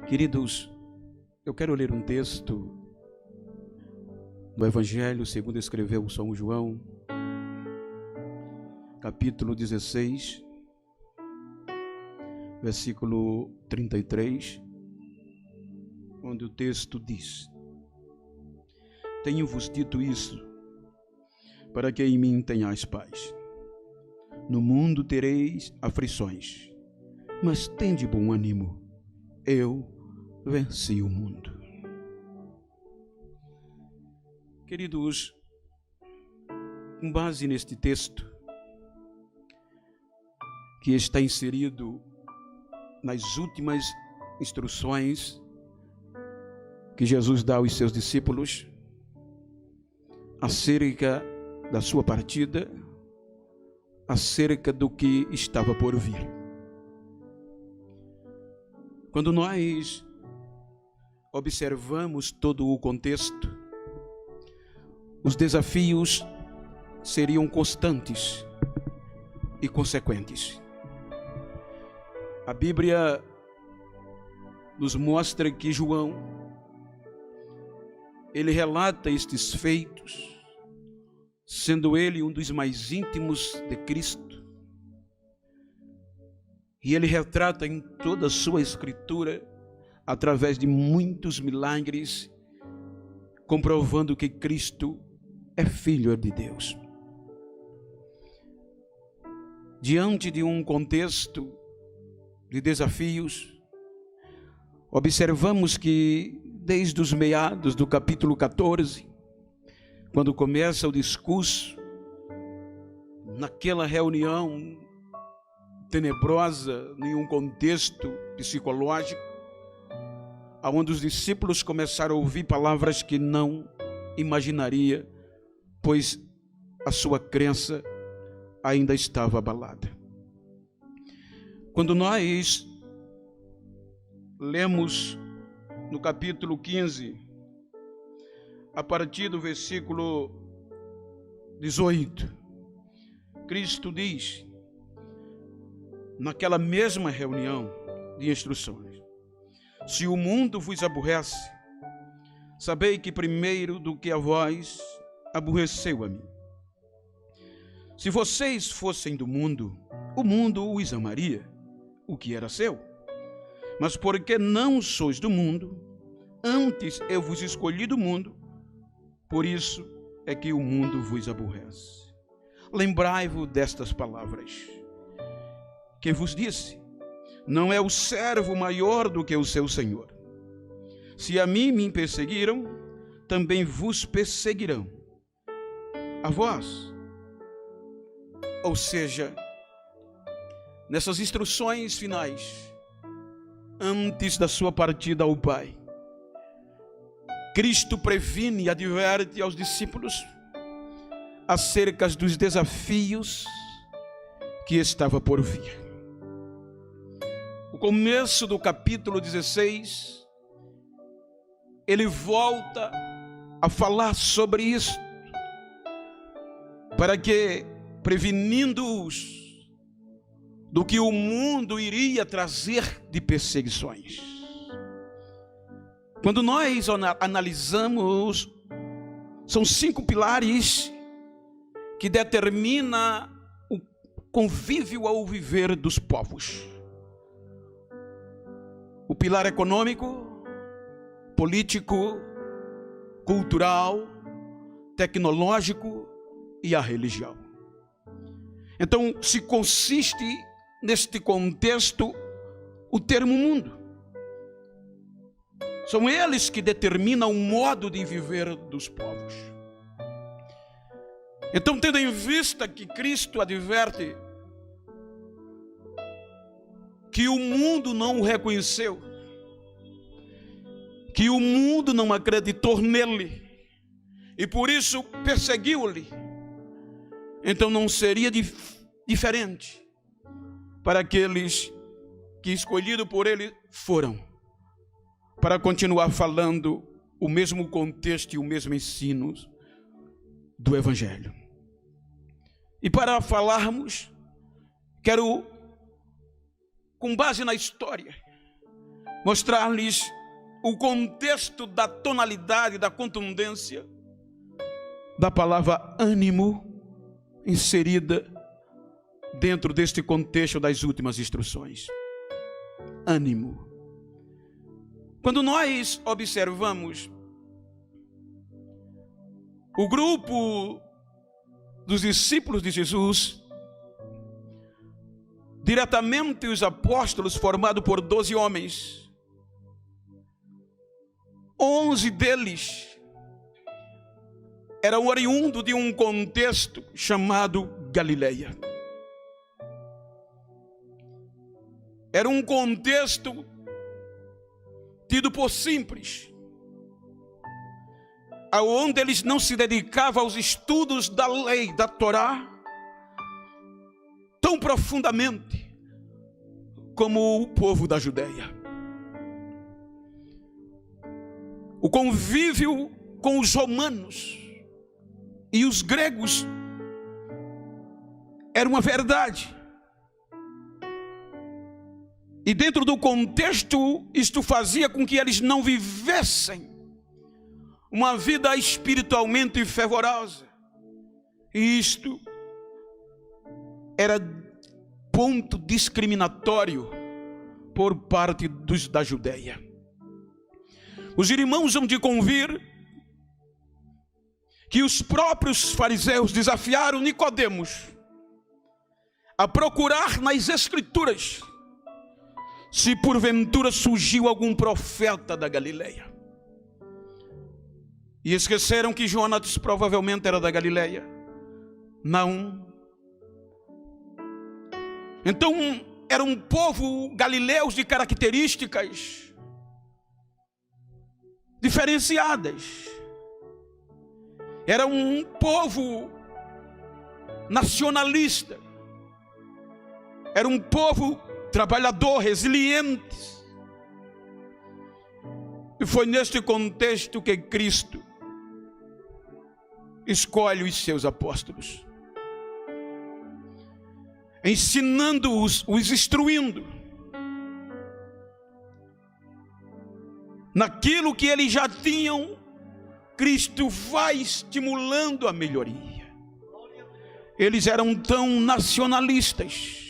Queridos, eu quero ler um texto do Evangelho segundo escreveu São João, capítulo 16, versículo 33, onde o texto diz: Tenho-vos dito isso, para que em mim tenhais paz. No mundo tereis aflições, mas tende bom ânimo, eu venci o mundo. Queridos, com base neste texto, que está inserido nas últimas instruções que Jesus dá aos seus discípulos acerca da sua partida, acerca do que estava por vir. Quando nós observamos todo o contexto, os desafios seriam constantes e consequentes. A Bíblia nos mostra que João, ele relata estes feitos, sendo ele um dos mais íntimos de Cristo. E ele retrata em toda a sua escritura, através de muitos milagres, comprovando que Cristo é Filho de Deus. Diante de um contexto de desafios, observamos que desde os meados do capítulo 14, quando começa o discurso, naquela reunião tenebrosa, em um contexto psicológico, onde os discípulos começaram a ouvir palavras que não imaginaria, pois a sua crença ainda estava abalada. Quando nós lemos no capítulo 15, a partir do versículo 18, Cristo diz, naquela mesma reunião de instruções: Se o mundo vos aborrece, sabei que primeiro do que a vós, aborreceu a mim. Se vocês fossem do mundo, o mundo os amaria, o que era seu. Mas porque não sois do mundo, antes eu vos escolhi do mundo, por isso é que o mundo vos aborrece. Lembrai-vos destas palavras que vos disse: não é o servo maior do que o seu senhor. Se a mim me perseguiram, também vos perseguirão a vós. Ou seja, nessas instruções finais, antes da sua partida ao Pai, Cristo previne e adverte aos discípulos acerca dos desafios que estava por vir. O começo do capítulo 16, ele volta a falar sobre isso, para que, prevenindo-os do que o mundo iria trazer de perseguições. Quando nós analisamos, são 5 pilares que determinam o convívio ao viver dos povos: o pilar econômico, político, cultural, tecnológico e a religião. Então, se consiste neste contexto o termo mundo. São eles que determinam o modo de viver dos povos. Então, tendo em vista que Cristo adverte que o mundo não o reconheceu, que o mundo não acreditou nele e por isso perseguiu-lhe, então não seria diferente para aqueles que, escolhidos por ele, foram para continuar falando o mesmo contexto e o mesmo ensino do Evangelho. E para falarmos, quero, com base na história, mostrar-lhes o contexto da tonalidade, da contundência da palavra ânimo inserida dentro deste contexto das últimas instruções. Ânimo. Quando nós observamos o grupo dos discípulos de Jesus, diretamente os apóstolos, formado por 12 homens, 11 deles eram oriundos de um contexto chamado Galileia. Era um contexto tido por simples, aonde eles não se dedicavam aos estudos da lei, da Torá, tão profundamente como o povo da Judeia. O convívio com os romanos e os gregos era uma verdade. E dentro do contexto, isto fazia com que eles não vivessem uma vida espiritualmente fervorosa. E isto era ponto discriminatório por parte dos da Judeia. Os irmãos hão de convir que os próprios fariseus desafiaram Nicodemos a procurar nas Escrituras se porventura surgiu algum profeta da Galileia. E esqueceram que Jonas provavelmente era da Galileia. Não. Então era um povo galileus de características diferenciadas. Era um povo nacionalista. Era um povo trabalhador, resiliente. E foi neste contexto que Cristo escolhe os seus apóstolos, ensinando-os, os instruindo naquilo que eles já tinham. Cristo vai estimulando a melhoria. Eles eram tão nacionalistas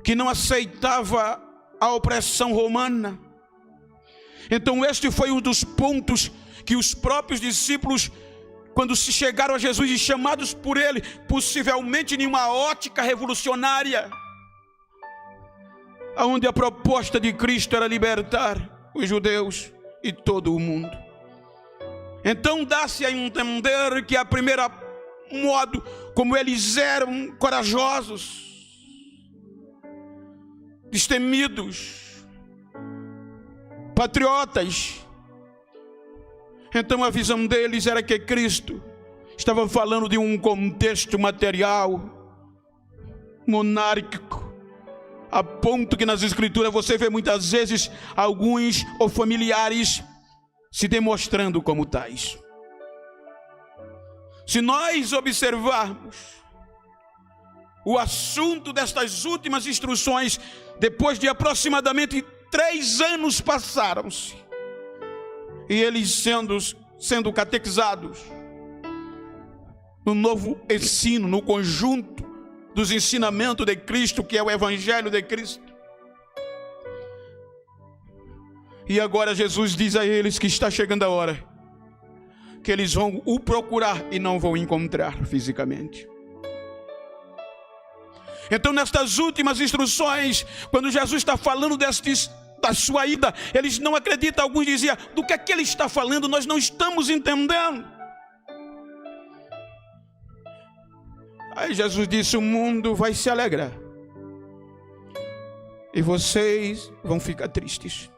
que não aceitava a opressão romana. Então este foi um dos pontos que os próprios discípulos, quando se chegaram a Jesus e chamados por ele, possivelmente em uma ótica revolucionária, onde a proposta de Cristo era libertar os judeus e todo o mundo. Então dá-se a entender que a primeira modo como eles eram corajosos, destemidos, patriotas, então a visão deles era que Cristo estava falando de um contexto material, monárquico, a ponto que nas Escrituras você vê muitas vezes alguns ou familiares se demonstrando como tais. Se nós observarmos o assunto destas últimas instruções, depois de aproximadamente 3 anos passaram-se, e eles sendo catequizados no novo ensino, no conjunto dos ensinamentos de Cristo, que é o Evangelho de Cristo. E agora Jesus diz a eles que está chegando a hora que eles vão o procurar e não vão encontrar fisicamente. Então nestas últimas instruções, quando Jesus está falando da sua ida, eles não acreditam. Alguns diziam: do que é que ele está falando? Nós não estamos entendendo. Aí Jesus disse: o mundo vai se alegrar e vocês vão ficar tristes.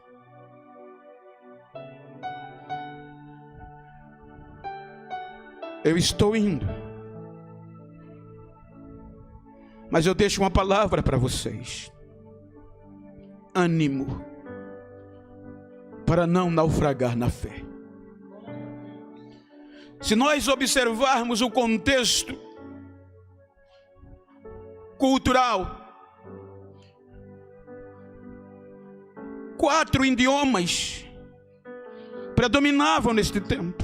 Eu estou indo, mas eu deixo uma palavra para vocês: ânimo, para não naufragar na fé. Se nós observarmos o contexto cultural, 4 idiomas predominavam neste tempo: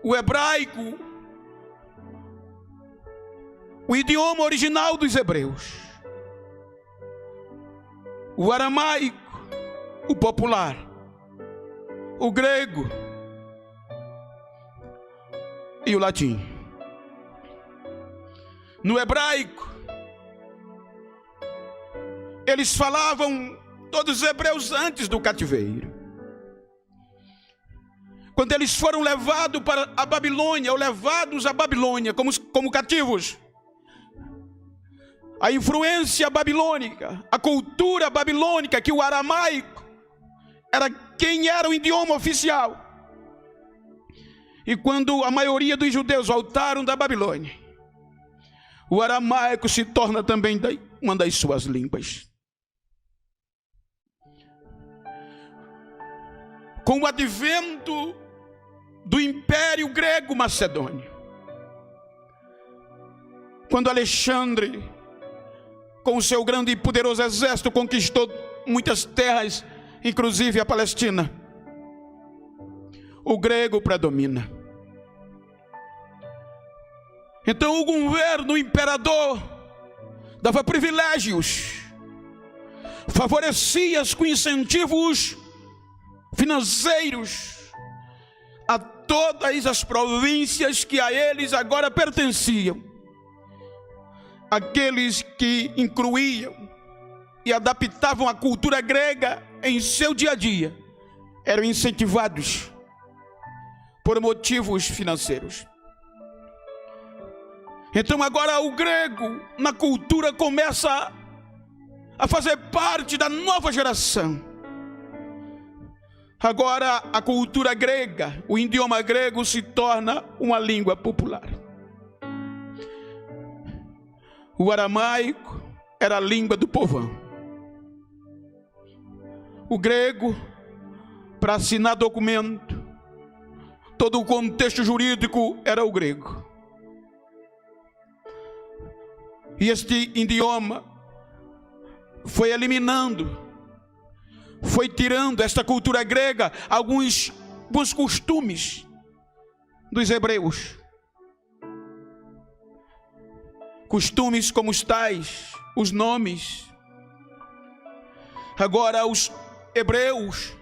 o hebraico, o idioma original dos hebreus; o aramaico, o popular; o grego e o latim. No hebraico, eles falavam, todos os hebreus, antes do cativeiro. Quando eles foram levados para a Babilônia, ou levados à Babilônia como cativos, a influência babilônica, a cultura babilônica, que o aramaico era quem era o idioma oficial. E quando a maioria dos judeus voltaram da Babilônia, o aramaico se torna também uma das suas línguas. Com o advento do Império Grego Macedônio, quando Alexandre, com o seu grande e poderoso exército, conquistou muitas terras, inclusive a Palestina, o grego predomina. Então o governo, o imperador, dava privilégios, favorecia com incentivos financeiros a todas as províncias que a eles agora pertenciam. Aqueles que incluíam e adaptavam a cultura grega em seu dia a dia eram incentivados por motivos financeiros. Então agora o grego na cultura começa a fazer parte da nova geração. Agora a cultura grega, o idioma grego, se torna uma língua popular. O aramaico era a língua do povão. O grego, para assinar documento, todo o contexto jurídico era o grego. E este idioma foi eliminando, foi tirando esta cultura grega alguns bons costumes dos hebreus. Costumes como os tais, os nomes. Agora os hebreus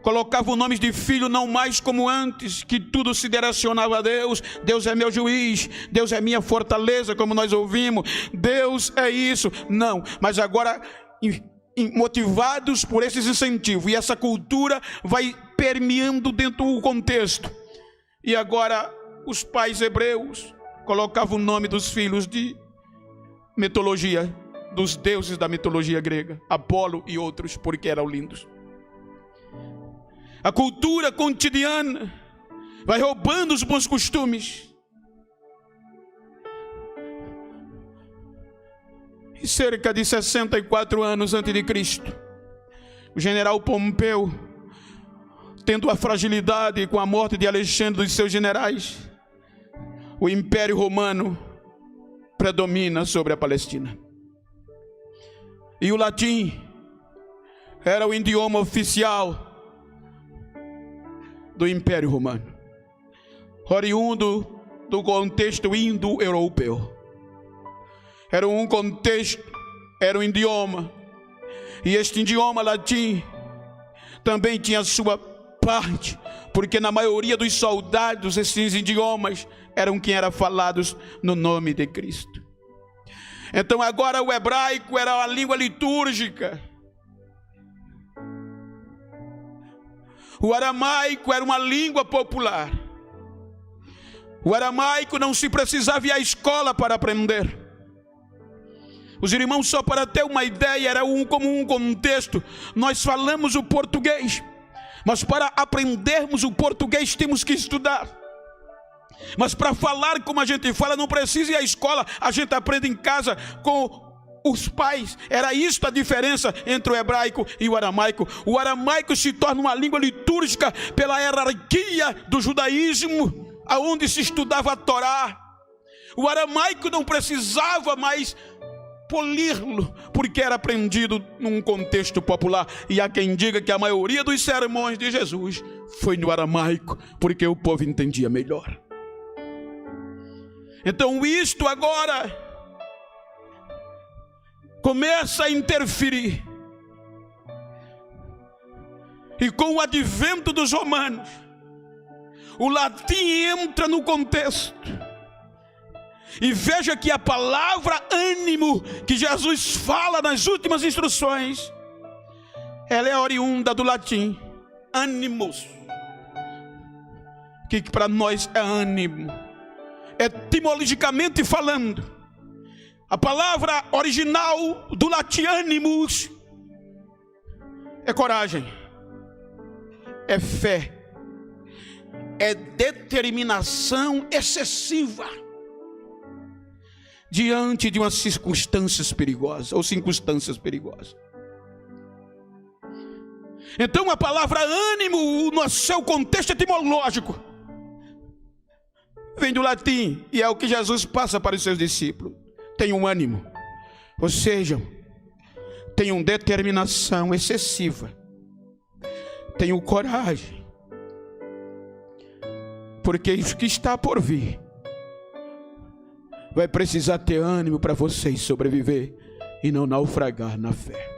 colocavam nomes de filho não mais como antes, que tudo se direcionava a Deus. Deus é meu juiz, Deus é minha fortaleza, como nós ouvimos, Deus é isso. Não, mas agora motivados por esses incentivos, e essa cultura vai permeando dentro do contexto. E agora os pais hebreus colocavam o nome dos filhos de mitologia, dos deuses da mitologia grega, Apolo e outros, porque eram lindos. A cultura cotidiana vai roubando os bons costumes. E cerca de 64 anos antes de Cristo, o general Pompeu, tendo a fragilidade com a morte de Alexandre e dos seus generais, o Império Romano predomina sobre a Palestina. E o latim era o idioma oficial do Império Romano, oriundo do contexto indo-europeu. Era um contexto, era um idioma, e este idioma latim também tinha sua parte, porque na maioria dos soldados esses idiomas eram quem eram falados no nome de Cristo. Então agora o hebraico era a língua litúrgica, o aramaico era uma língua popular. O aramaico não se precisava ir à escola para aprender. Os irmãos, só para ter uma ideia, era como um contexto. Nós falamos o português, mas para aprendermos o português temos que estudar. Mas para falar como a gente fala, não precisa ir à escola, a gente aprende em casa com os pais. Era isto a diferença entre o hebraico e o aramaico. O aramaico se torna uma língua litúrgica pela hierarquia do judaísmo, aonde se estudava a Torá. O aramaico não precisava mais poli-lo, porque era aprendido num contexto popular. E há quem diga que a maioria dos sermões de Jesus foi no aramaico, porque o povo entendia melhor. Então isto agora começa a interferir. E com o advento dos romanos, o latim entra no contexto. E veja que a palavra ânimo que Jesus fala nas últimas instruções, ela é oriunda do latim animus, que para nós é ânimo. Etimologicamente falando, a palavra original do latim animus é coragem, é fé, é determinação excessiva diante de umas circunstâncias perigosas ou circunstâncias perigosas. Então a palavra ânimo, no seu contexto etimológico, vem do latim, e é o que Jesus passa para os seus discípulos. Tenham ânimo, ou seja, tenham determinação excessiva, tenham coragem, porque isso que está por vir vai precisar ter ânimo para vocês sobreviver e não naufragar na fé.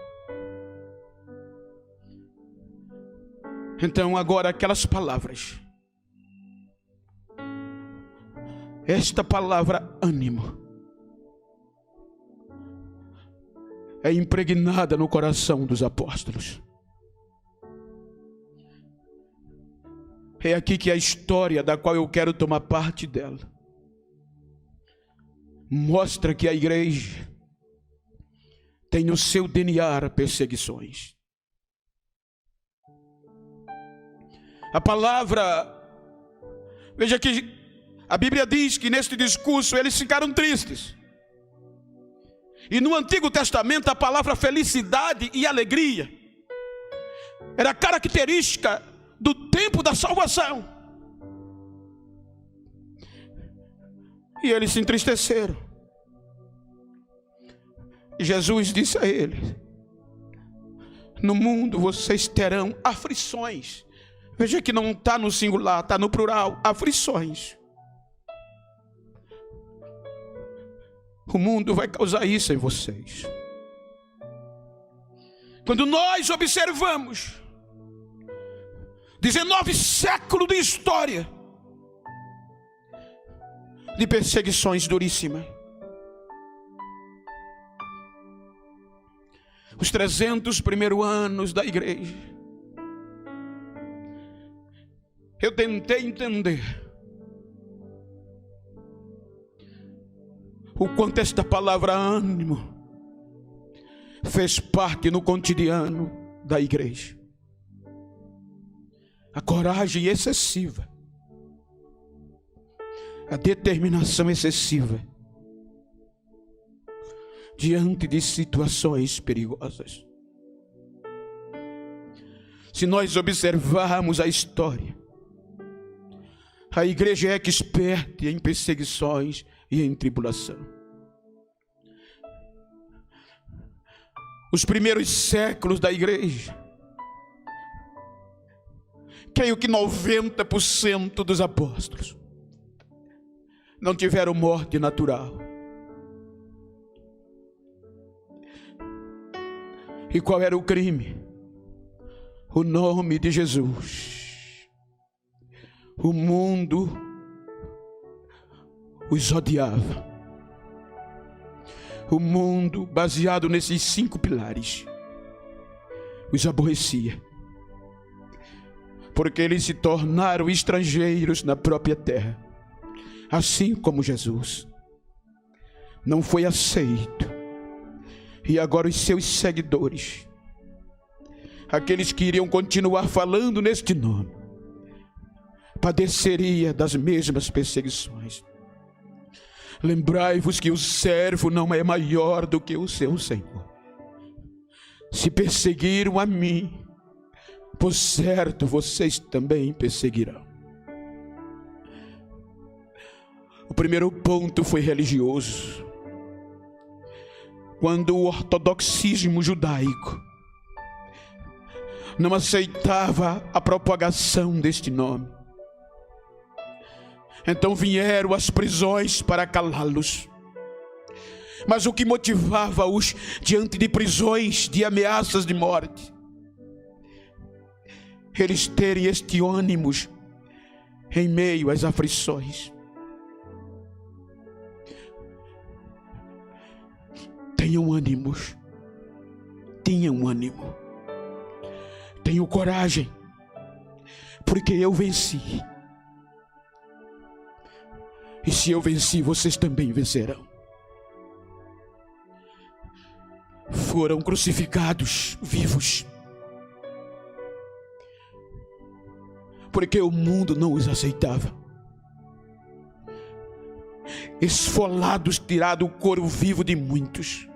Então agora aquelas palavras, esta palavra ânimo é impregnada no coração dos apóstolos. É aqui que a história da qual eu quero tomar parte dela mostra que a igreja tem no seu DNA perseguições. A palavra, veja que a Bíblia diz que neste discurso eles ficaram tristes. E no Antigo Testamento a palavra felicidade e alegria era característica do tempo da salvação. E eles se entristeceram. E Jesus disse a eles: no mundo vocês terão aflições. Veja que não está no singular, está no plural, aflições. O mundo vai causar isso em vocês. Quando nós observamos 19 séculos de história de perseguições duríssimas, os 300 primeiros anos da igreja, eu tentei entender o quanto esta palavra ânimo fez parte no cotidiano da igreja. A coragem excessiva, a determinação excessiva diante de situações perigosas. Se nós observarmos a história, a igreja é expert em perseguições e em tribulação. Os primeiros séculos da igreja, creio que 90% dos apóstolos não tiveram morte natural. E qual era o crime? O nome de Jesus. O mundo os odiava. O mundo, baseado nesses 5 pilares, os aborrecia, porque eles se tornaram estrangeiros na própria terra, assim como Jesus não foi aceito. E agora os seus seguidores, aqueles que iriam continuar falando neste nome, padeceria das mesmas perseguições. Lembrai-vos que o servo não é maior do que o seu Senhor. Se perseguiram a mim, por certo vocês também perseguirão. O primeiro ponto foi religioso. quando o ortodoxismo judaico não aceitava a propagação deste nome. Então vieram as prisões para calá-los. Mas o que motivava-os diante de prisões, de ameaças de morte? Eles terem este ânimo em meio às aflições. Tenham ânimo. Tenham ânimo. Tenham coragem, porque eu venci. E se eu venci, vocês também vencerão. Foram crucificados vivos, porque o mundo não os aceitava. Esfolados, tirado o couro vivo de muitos.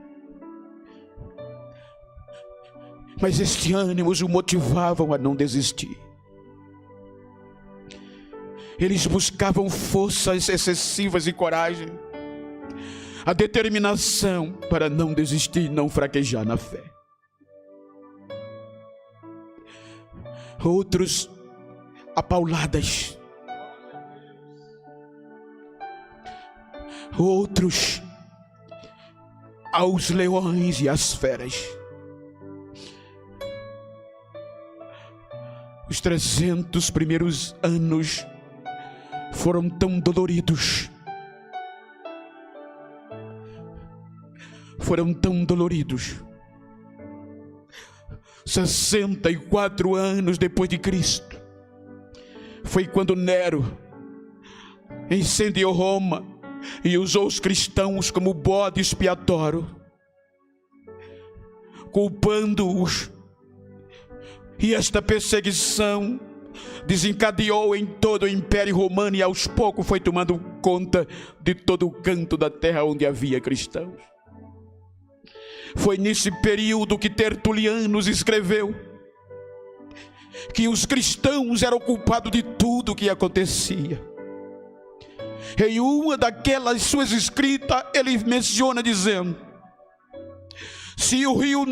Mas este ânimo os motivavam a não desistir. Eles buscavam forças excessivas e coragem, a determinação para não desistir e não fraquejar na fé. Outros apauladas, outros aos leões e às feras. Os 300 primeiros anos foram tão doloridos. Foram tão doloridos. 64 anos depois de Cristo, foi quando Nero incendiou Roma e usou os cristãos como bode expiatório, culpando-os. E esta perseguição desencadeou em todo o Império Romano e aos poucos foi tomando conta de todo o canto da terra onde havia cristãos. Foi nesse período que Tertuliano escreveu que os cristãos eram culpados de tudo o que acontecia. Em uma daquelas suas escritas, ele menciona dizendo: se o rio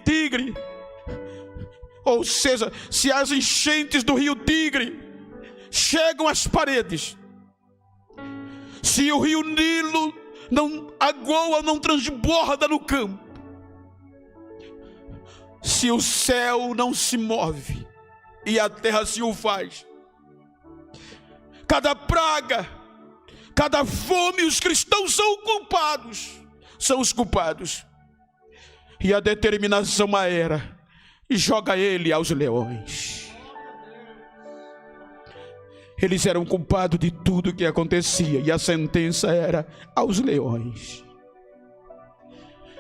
Tigre, ou seja, se as enchentes do rio Tigre chegam às paredes, se o rio Nilo a goa não transborda no campo, se o céu não se move e a terra se o faz, cada praga, cada fome, os cristãos são os culpados. E a determinação era: joga ele aos leões. Eles eram culpados de tudo que acontecia, e a sentença era aos leões.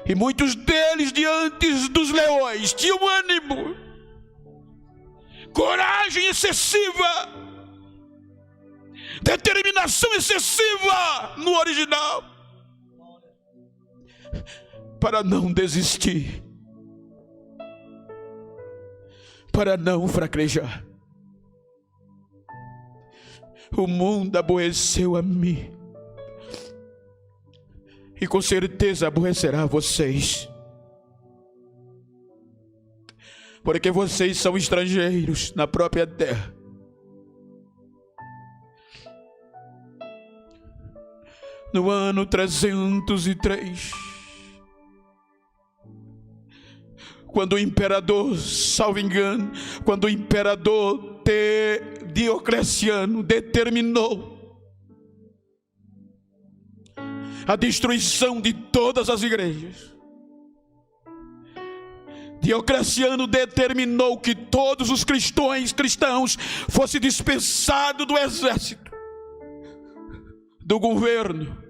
E muitos deles, diante dos leões, tinham ânimo, coragem excessiva, determinação excessiva no original, para não desistir, para não fraquejar. O mundo aborreceu a mim, e com certeza aborrecerá vocês, porque vocês são estrangeiros na própria terra. No ano 303, quando o imperador, salvo engano, quando o imperador Diocleciano determinou a destruição de todas as igrejas, Diocleciano determinou que todos os cristãos fossem dispensados do exército, do governo.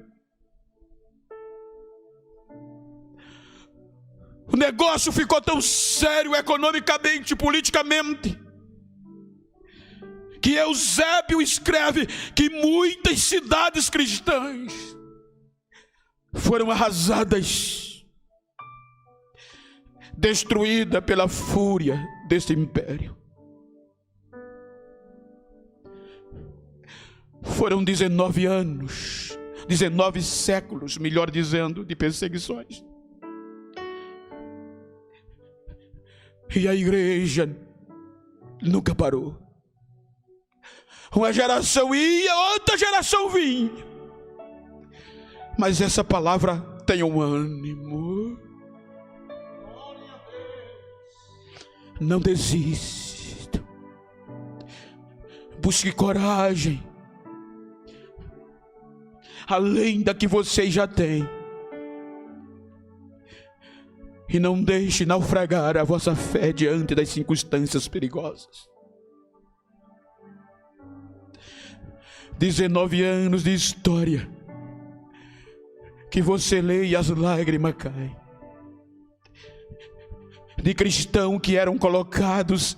O negócio ficou tão sério economicamente, politicamente, que Eusébio escreve que muitas cidades cristãs foram arrasadas, destruídas pela fúria deste império. Foram 19 anos 19 séculos, melhor dizendo, de perseguições. E a igreja nunca parou. Uma geração ia, outra geração vinha. Mas essa palavra tem um ânimo. Não desista. Busque coragem, além da que você já tem. E não deixe naufragar a vossa fé diante das circunstâncias perigosas. 19 anos de história que você lê e as lágrimas caem. De cristãos que eram colocados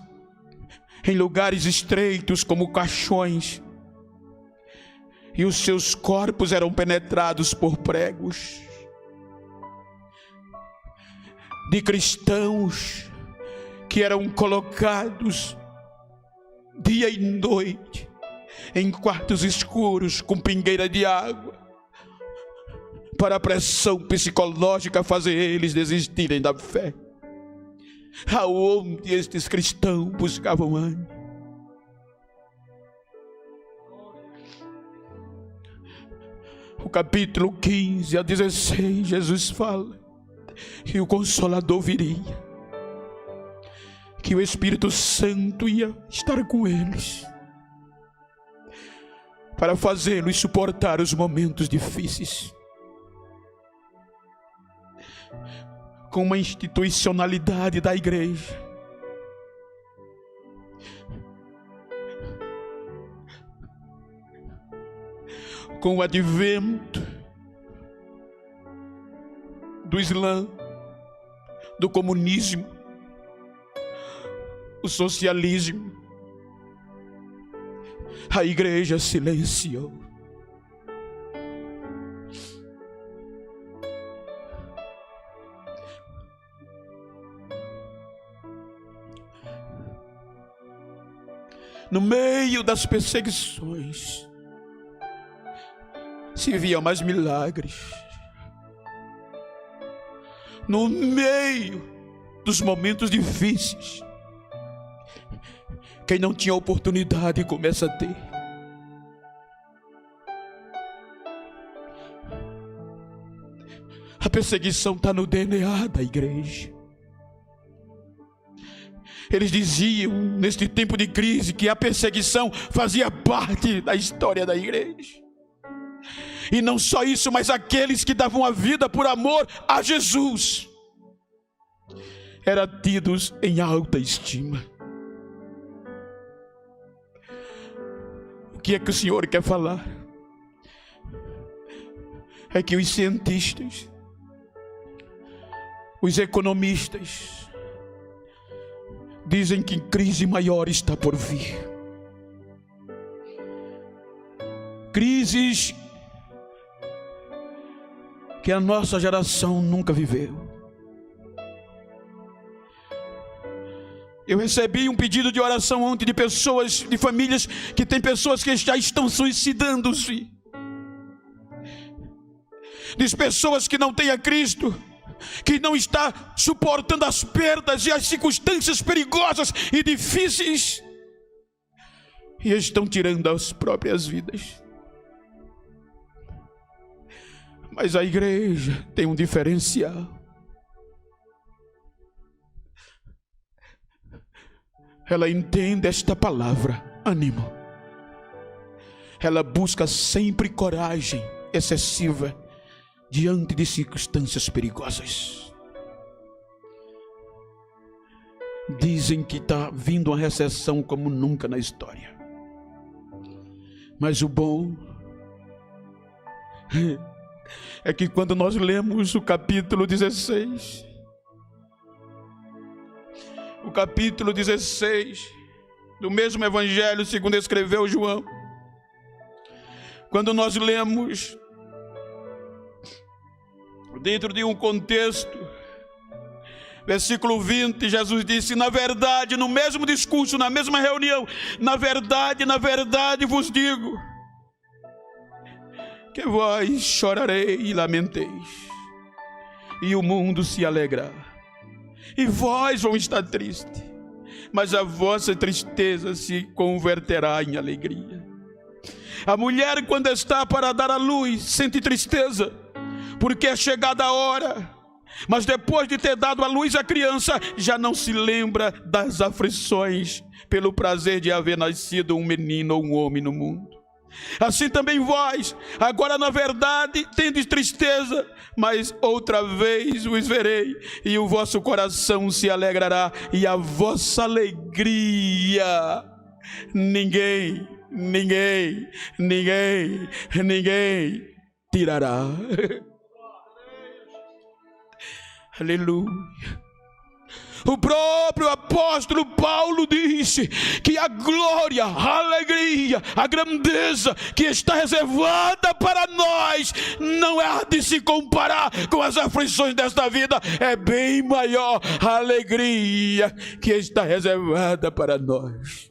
em lugares estreitos como caixões, e os seus corpos eram penetrados por pregos. De cristãos que eram colocados dia e noite em quartos escuros com pingueira de água, para a pressão psicológica fazer eles desistirem da fé. Aonde estes cristãos buscavam ânimo? O capítulo 15 a 16, Jesus fala que o Consolador viria, que o Espírito Santo ia estar com eles, para fazê-los suportar os momentos difíceis. Com uma institucionalidade da igreja, com o advento do Islã, do comunismo, o socialismo, a igreja silenciou. No meio das perseguições, se viam mais milagres. No meio dos momentos difíceis, quem não tinha oportunidade começa a ter. A perseguição está no DNA da igreja. Eles diziam, neste tempo de crise, que a perseguição fazia parte da história da igreja. E não só isso, mas aqueles que davam a vida por amor a Jesus eram tidos em alta estima. O que é que o Senhor quer falar? É que os cientistas, os economistas, dizem que crise maior está por vir. Crises que a nossa geração nunca viveu. Eu recebi um pedido de oração ontem de pessoas, de famílias que têm pessoas que já estão suicidando-se. De pessoas que não têm a Cristo, que não está suportando as perdas e as circunstâncias perigosas e difíceis, e estão tirando as próprias vidas. Mas a igreja tem um diferencial. Ela entende esta palavra, ânimo. Ela busca sempre coragem excessiva diante de circunstâncias perigosas. Dizem que está vindo uma recessão como nunca na história. Mas o bom é que quando nós lemos o capítulo 16, o capítulo 16 do mesmo evangelho segundo escreveu João, quando nós lemos dentro de um contexto, versículo 20, Jesus disse: na verdade, no mesmo discurso, na mesma reunião, na verdade vos digo, que vós chorareis e lamenteis, e o mundo se alegrará. E vós vão estar tristes, mas a vossa tristeza se converterá em alegria. A mulher, quando está para dar à luz, sente tristeza, porque é chegada a hora. Mas depois de ter dado à luz a criança, já não se lembra das aflições pelo prazer de haver nascido um menino ou um homem no mundo. Assim também vós, agora na verdade tendes tristeza, mas outra vez os verei, e o vosso coração se alegrará, e a vossa alegria ninguém tirará. Aleluia. O próprio apóstolo Paulo disse que a glória, a alegria, a grandeza que está reservada para nós não há de se comparar com as aflições desta vida. É bem maior a alegria que está reservada para nós.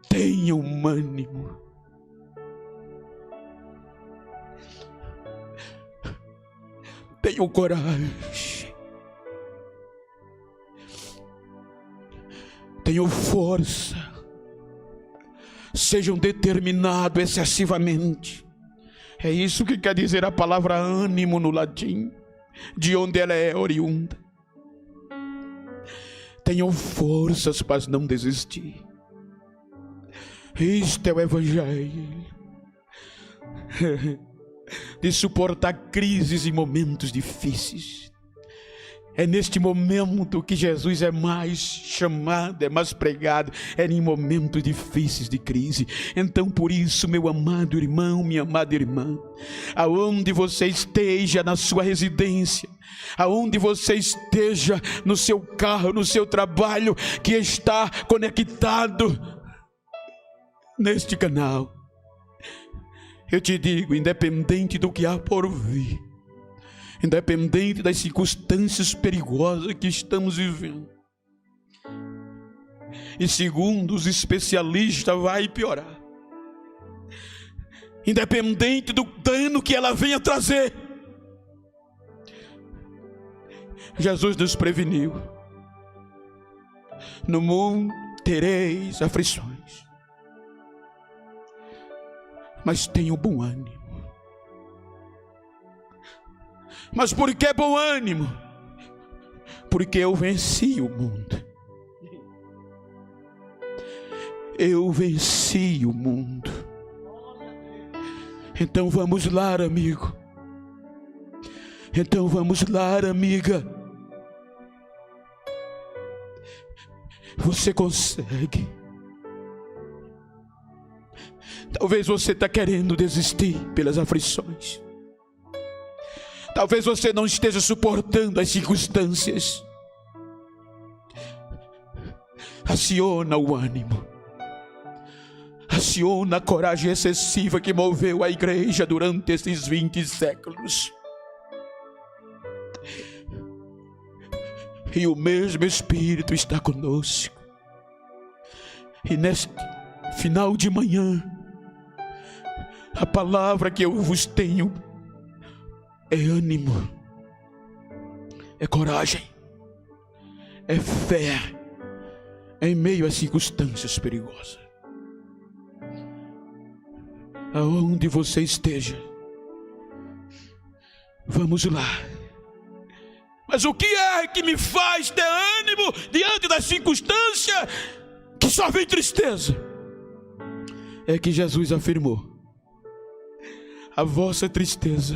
Tenham ânimo. Tenham coragem. Tenham força. Sejam determinados excessivamente. É isso que quer dizer a palavra ânimo no latim, de onde ela é oriunda. Tenham forças para não desistir. Este é o Evangelho. De suportar crises e momentos difíceis. É neste momento que Jesus é mais chamado, é mais pregado, é em momentos difíceis de crise. Então por isso, meu amado irmão, minha amada irmã, aonde você esteja na sua residência, aonde você esteja no seu carro, no seu trabalho, que está conectado neste canal, eu te digo, independente do que há por vir, independente das circunstâncias perigosas que estamos vivendo, e segundo os especialistas vai piorar, independente do dano que ela venha trazer, Jesus nos preveniu: no mundo tereis aflições, mas tenham bom ânimo. Mas por que bom ânimo? Porque eu venci o mundo. Eu venci o mundo. Então vamos lá, amigo. Então vamos lá, amiga. Você consegue. Talvez você está querendo desistir pelas aflições. Talvez você não esteja suportando as circunstâncias. Aciona o ânimo. Aciona a coragem excessiva que moveu a igreja durante esses 20 séculos. E o mesmo Espírito está conosco. E neste final de manhã, a palavra que eu vos tenho é ânimo, é coragem, é fé em meio às circunstâncias perigosas. Aonde você esteja, vamos lá. Mas o que é que me faz ter ânimo diante das circunstâncias que só vem tristeza? É que Jesus afirmou: a vossa tristeza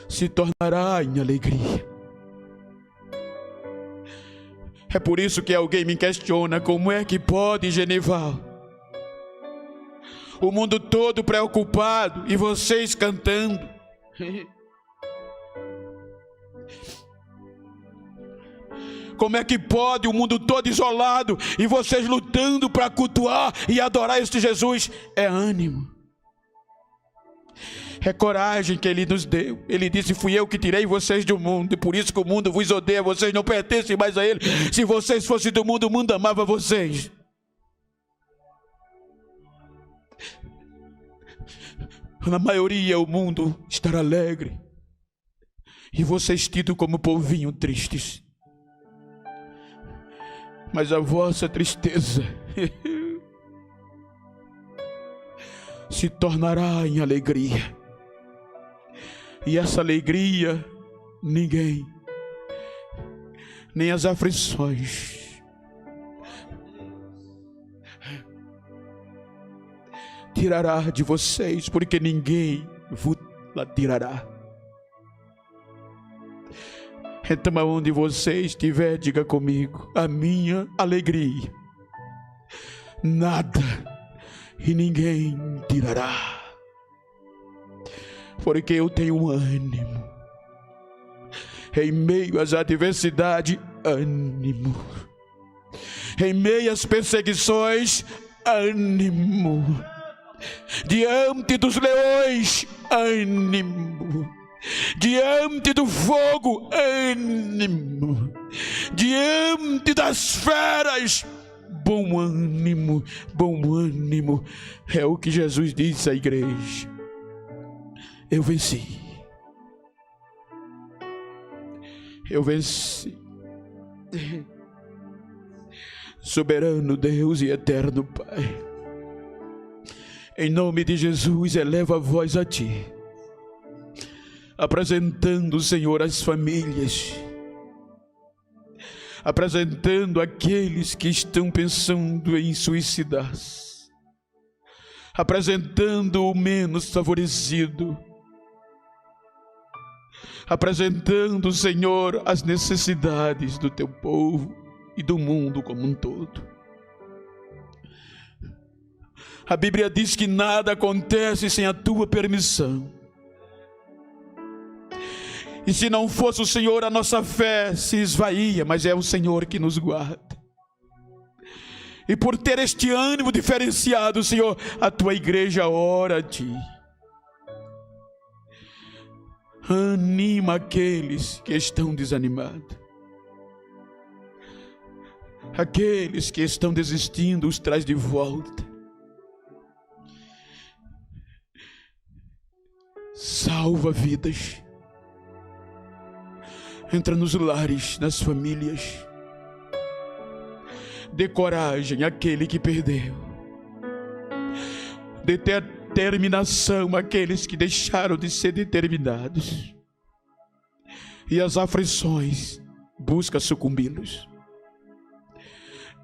se tornará em alegria. É por isso que alguém me questiona: como é que pode, Genival? O mundo todo preocupado e vocês cantando. Como é que pode o mundo todo isolado e vocês lutando para cultuar e adorar este Jesus? É ânimo, é coragem que Ele nos deu. Ele disse: fui eu que tirei vocês do mundo, e por isso que o mundo vos odeia. Vocês não pertencem mais a Ele. Se vocês fossem do mundo, o mundo amava vocês. Na maioria o mundo estará alegre e vocês tidos como povinho tristes. Mas a vossa tristeza se tornará em alegria. E essa alegria ninguém, nem as aflições, tirará de vocês, porque ninguém vos la tirará. Então, aonde você estiver, diga comigo: a minha alegria nada e ninguém tirará, porque eu tenho ânimo. Em meio às adversidades, ânimo. Em meio às perseguições, ânimo. Diante dos leões, ânimo. Diante do fogo, ânimo. Diante das feras, bom ânimo, bom ânimo. É o que Jesus disse à igreja: eu venci. Eu venci. Soberano Deus e eterno Pai, em nome de Jesus, eleva a voz a Ti, apresentando, Senhor, as famílias, apresentando aqueles que estão pensando em suicidar-se, apresentando o menos favorecido, apresentando, Senhor, as necessidades do Teu povo e do mundo como um todo. A Bíblia diz que nada acontece sem a Tua permissão. E se não fosse o Senhor, a nossa fé se esvaía, mas é o Senhor que nos guarda. E por ter este ânimo diferenciado, Senhor, a Tua igreja ora a Ti. Anima aqueles que estão desanimados. Aqueles que estão desistindo, os traz de volta. Salva vidas. Entra nos lares, nas famílias. Dê coragem àquele que perdeu. Dê determinação àqueles que deixaram de ser determinados. E as aflições busca sucumbi-los.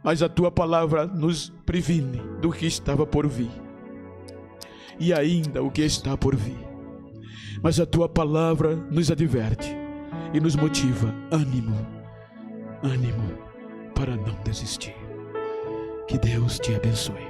Mas a Tua palavra nos previne do que estava por vir. E ainda o que está por vir. Mas a Tua palavra nos adverte e nos motiva: ânimo, ânimo, para não desistir. Que Deus te abençoe.